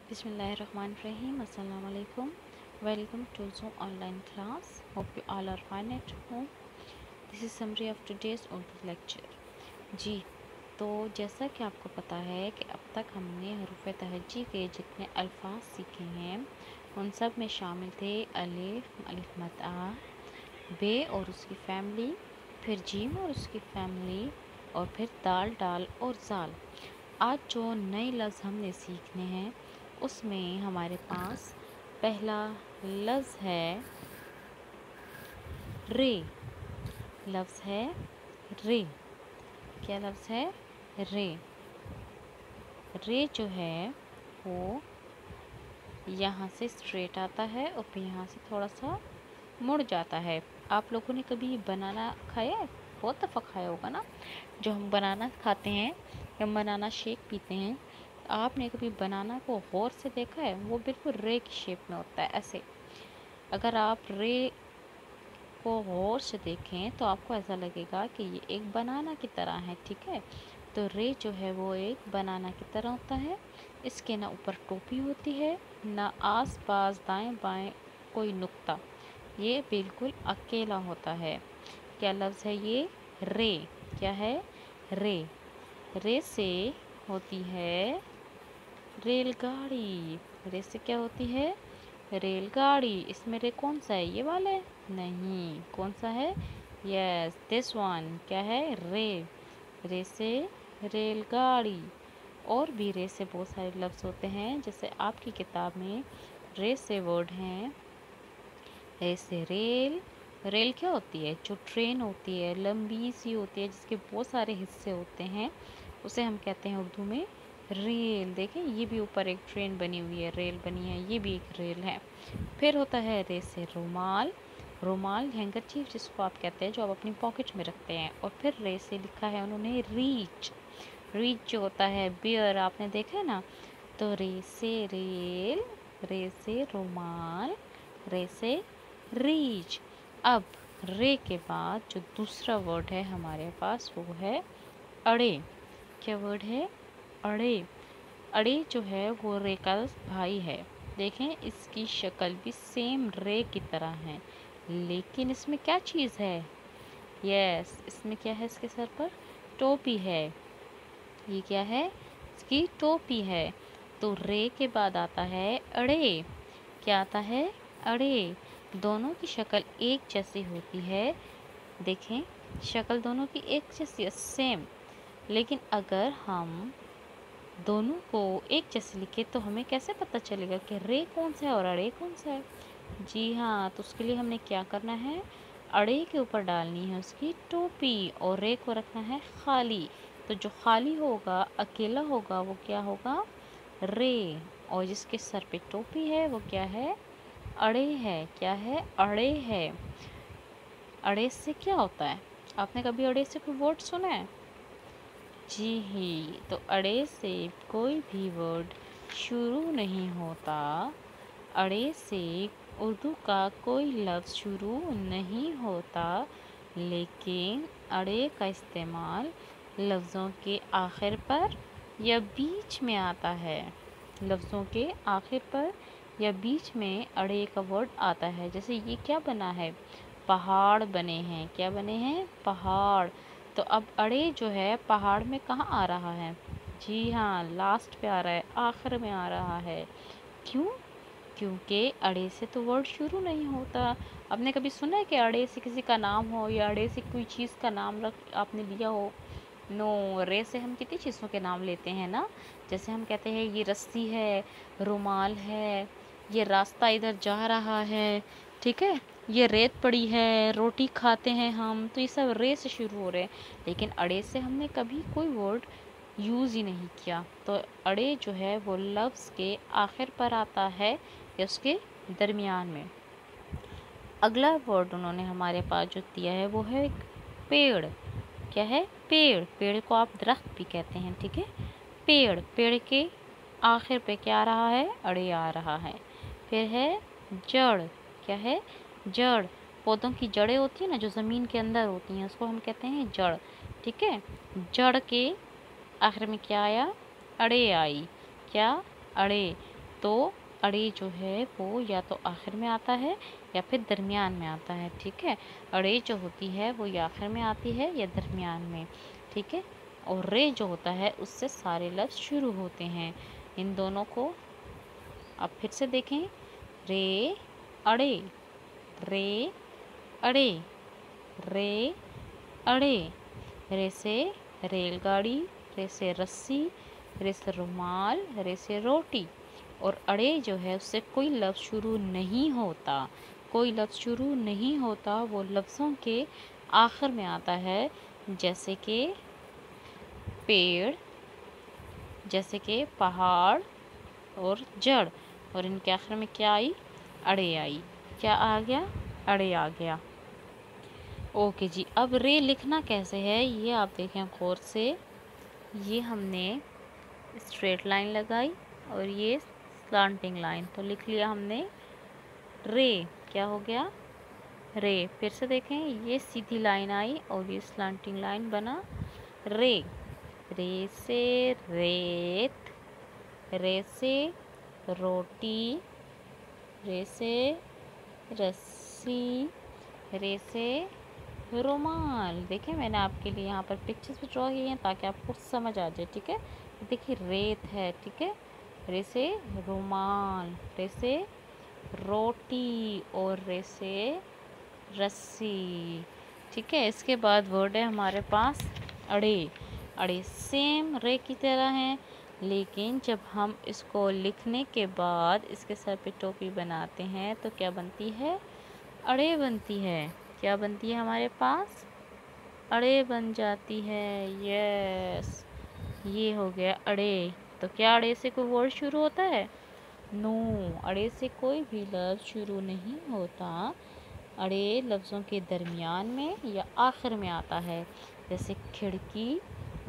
Bismillahirrahmanirrahim. Assalamu alaikum. Welcome to Zoom online class. Hope you all are fine at home. This is summary of today's Urdu lecture. जी तो जैसा कि आपको पता है कि अब तक हमने हरूफ तहज्जी के जितने अल्फाज सीखे हैं उन सब में शामिल थे अलिफ, अलिफ मद आ, बे और उसकी फैमिली, फिर जीम और उसकी फैमिली, और फिर दाल, डाल और जाल। आज जो नए लफ्ज़ हमने सीखने हैं उसमें हमारे पास पहला लफ्ज़ है रे। लफ्ज़ है रे। क्या लफ्ज़ है? रे। रे जो है वो यहाँ से स्ट्रेट आता है और फिर यहाँ से थोड़ा सा मुड़ जाता है। आप लोगों ने कभी बनाना खाया है? बहुत दफ़ा खाया होगा ना। जो हम बनाना खाते हैं, हम बनाना शेक पीते हैं, आपने कभी बनाना को गौर से देखा है? वो बिल्कुल रे की शेप में होता है ऐसे। अगर आप रे को गौर से देखें तो आपको ऐसा लगेगा कि ये एक बनाना की तरह है, ठीक है। तो रे जो है वो एक बनाना की तरह होता है। इसके ना ऊपर टोपी होती है, ना आस पास दाएं बाएं कोई नुक्ता, ये बिल्कुल अकेला होता है। क्या लफ्ज़ है ये? रे। क्या है? रे। रे से होती है रेलगाड़ी। रे से क्या होती है? रेलगाड़ी। इसमें रे कौन सा है? ये वाला है? नहीं। कौन सा है? Yes, this one. क्या है? रे। रे से रेलगाड़ी। और भी रे से बहुत सारे लफ्ज़ होते हैं, जैसे आपकी किताब में रे से वर्ड हैं। रे से रेल। रेल क्या होती है? जो ट्रेन होती है, लंबी सी होती है, जिसके बहुत सारे हिस्से होते हैं, उसे हम कहते हैं उर्दू में रेल। देखें, ये भी ऊपर एक ट्रेन बनी हुई है, रेल बनी है, ये भी एक रेल है। फिर होता है रे से रुमाल। रुमाल, हैंकरचीफ जिसको आप कहते हैं, जो आप अपनी पॉकेट में रखते हैं। और फिर रे से लिखा है उन्होंने रीच। रीच जो होता है बियर, आपने देखा है ना। तो रे से रेल, रे से रुमाल, रे से रीच। अब रे के बाद जो दूसरा वर्ड है हमारे पास वो है अड़े। क्या वर्ड है? अड़े। अड़े जो है वो रे का भाई है। देखें, इसकी शक्ल भी सेम रे की तरह है, लेकिन इसमें क्या चीज़ है? यस, इसमें क्या है? इसके सर पर टोपी है। ये क्या है? इसकी टोपी है। तो रे के बाद आता है अड़े। क्या आता है? अड़े। दोनों की शक्ल एक जैसी होती है। देखें, शक्ल दोनों की एक जैसी है, सेम। लेकिन अगर हम दोनों को एक जैसे लिखे तो हमें कैसे पता चलेगा कि रे कौन सा है और अड़े कौन सा है? जी हाँ, तो उसके लिए हमने क्या करना है? अड़े के ऊपर डालनी है उसकी टोपी और रे को रखना है खाली। तो जो खाली होगा, अकेला होगा, वो क्या होगा? रे। और जिसके सर पे टोपी है वो क्या है? अड़े है। क्या है? अड़े है। अड़े से क्या होता है? आपने कभी अड़े से कोई वर्ड सुना है? जी ही, तो अड़े से कोई भी वर्ड शुरू नहीं होता। अड़े से उर्दू का कोई लफ्ज़ शुरू नहीं होता, लेकिन अड़े का इस्तेमाल लफ्ज़ों के आखिर पर या बीच में आता है। लफ्ज़ों के आखिर पर या बीच में अड़े का वर्ड आता है। जैसे ये क्या बना है? पहाड़ बने हैं। क्या बने हैं? पहाड़। तो अब अड़े जो है पहाड़ में कहाँ आ रहा है? जी हाँ, लास्ट पे आ रहा है, आखिर में आ रहा है। क्यों? क्योंकि अड़े से तो वर्ड शुरू नहीं होता। आपने कभी सुना है कि अड़े से किसी का नाम हो या अड़े से कोई चीज़ का नाम रख आपने लिया हो? नो, रे से हम कितनी चीज़ों के नाम लेते हैं ना। जैसे हम कहते हैं ये रस्सी है, रुमाल है, ये रास्ता इधर जा रहा है, ठीक है, ये रेत पड़ी है, रोटी खाते हैं हम, तो ये सब रे से शुरू हो रहे हैं। लेकिन अड़े से हमने कभी कोई वर्ड यूज़ ही नहीं किया। तो अड़े जो है वो लफ्ज़ के आखिर पर आता है या उसके दरमियान में। अगला वर्ड उन्होंने हमारे पास जो दिया है वो है एक पेड़। क्या है? पेड़। पेड़ को आप दरख्त भी कहते हैं, ठीक है। पेड़। पेड़ के आखिर पे क्या आ रहा है? अड़े आ रहा है। फिर है जड़। क्या है? जड़। पौधों की जड़ें होती है ना, जो ज़मीन के अंदर होती हैं, उसको हम कहते हैं जड़, ठीक है। जड़ के आखिर में क्या आया? अड़े आई। क्या? अड़े। تو اڑے جو ہے وہ یا تو آخر میں آتا ہے یا پھر درمیان میں آتا ہے، ٹھیک ہے۔ اڑے جو ہوتی ہے وہ یا آخر میں آتی ہے یا درمیان میں، ٹھیک ہے۔ اور رے جو ہوتا ہے اس سے سارے لفظ شروع ہوتے ہیں۔ ان دونوں کو اب پھر سے دیکھیں، رے اڑے، رے اڑے، رے اڑے۔ رے سے ریل گاڑی، رے سے رسی، رے سے رومال، رے سے روٹی۔ اور اڑے جو ہے اس سے کوئی لفظ شروع نہیں ہوتا، کوئی لفظ شروع نہیں ہوتا، وہ لفظوں کے آخر میں آتا ہے، جیسے کہ پیڑ، جیسے کہ پہاڑ اور جڑ، اور ان کے آخر میں کیا آئی؟ اڑے آئی۔ کیا آ گیا؟ اڑے آ گیا۔ اوکے جی، اب رے لکھنا کیسے ہے یہ آپ دیکھیں غور سے۔ یہ ہم نے اسٹریٹ لائن لگائی اور یہ سلانٹنگ لائن، تو لکھ لیا ہم نے رے، کیا ہو گیا؟ رے۔ پھر سے دیکھیں، یہ سیدھی لائن آئی اور یہ سلانٹنگ لائن بنا رے۔ رے سے ریت، رے سے روٹی، رے سے رسی، رے سے رومال۔ دیکھیں میں نے آپ کے لیے یہاں پر پکچرز بھی ڈرا کی ہیں تاکہ آپ کو سمجھ آ جائے، ٹھیک ہے۔ دیکھیں ریت ہے، ٹھیک ہے، رے سے رومال، رے سے روٹی اور رے سے رسی، ٹھیک ہے۔ اس کے بعد ورڈ ہے ہمارے پاس اڑے۔ اڑے سیم رے کی طرح ہیں، لیکن جب ہم اس کو لکھنے کے بعد اس کے سر پہ ٹوپی بناتے ہیں تو کیا بنتی ہے؟ اڑے بنتی ہے۔ کیا بنتی ہے ہمارے پاس؟ اڑے بن جاتی ہے، یس۔ یہ ہو گیا اڑے۔ تو کیا اڑے سے کوئی ورڈ شروع ہوتا ہے؟ نو، اڑے سے کوئی بھی لفظ شروع نہیں ہوتا۔ اڑے لفظوں کے درمیان میں یا آخر میں آتا ہے، جیسے کھڑکی،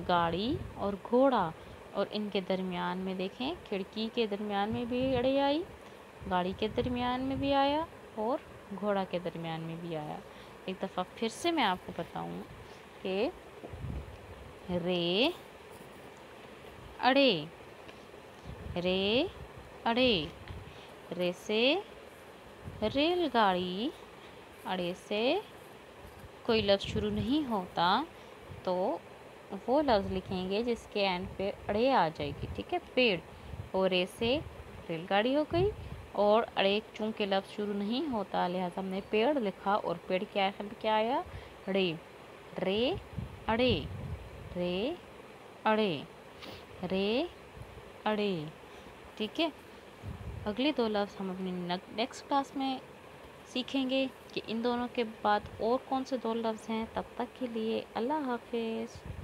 گاڑی اور گھوڑا۔ اور ان کے درمیان میں دیکھیں، کھڑکی کے درمیان میں بھی اڑے آئی، گاڑی کے درمیان میں بھی آیا اور گھوڑا کے درمیان میں بھی آیا۔ ایک دفعہ پھر سے میں آپ کو بتاؤں کہ رے اڑے، رے اڑے، رے سے ریل گاڑی، اڑے سے کوئی لفظ شروع نہیں ہوتا، تو وہ لفظ لکھیں گے جس کے اینڈ پہ اڑے آ جائے گی، ٹھیک ہے۔ پیڑ، اور رے سے ریل گاڑی ہو گئی، اور اڑے چونکہ لفظ شروع نہیں ہوتا لہٰذا ہم نے پیڑ لکھا، اور پیڑ کے آخر میں کیا آیا؟ اڑے۔ رے اڑے، رے اڑے، رے اڑے، ٹھیک ہے۔ اگلے دو لفظ ہم اپنی نیکسٹ کلاس میں سیکھیں گے کہ ان دونوں کے بعد اور کون سے دو لفظ ہیں۔ تب تک کے لیے اللہ حافظ۔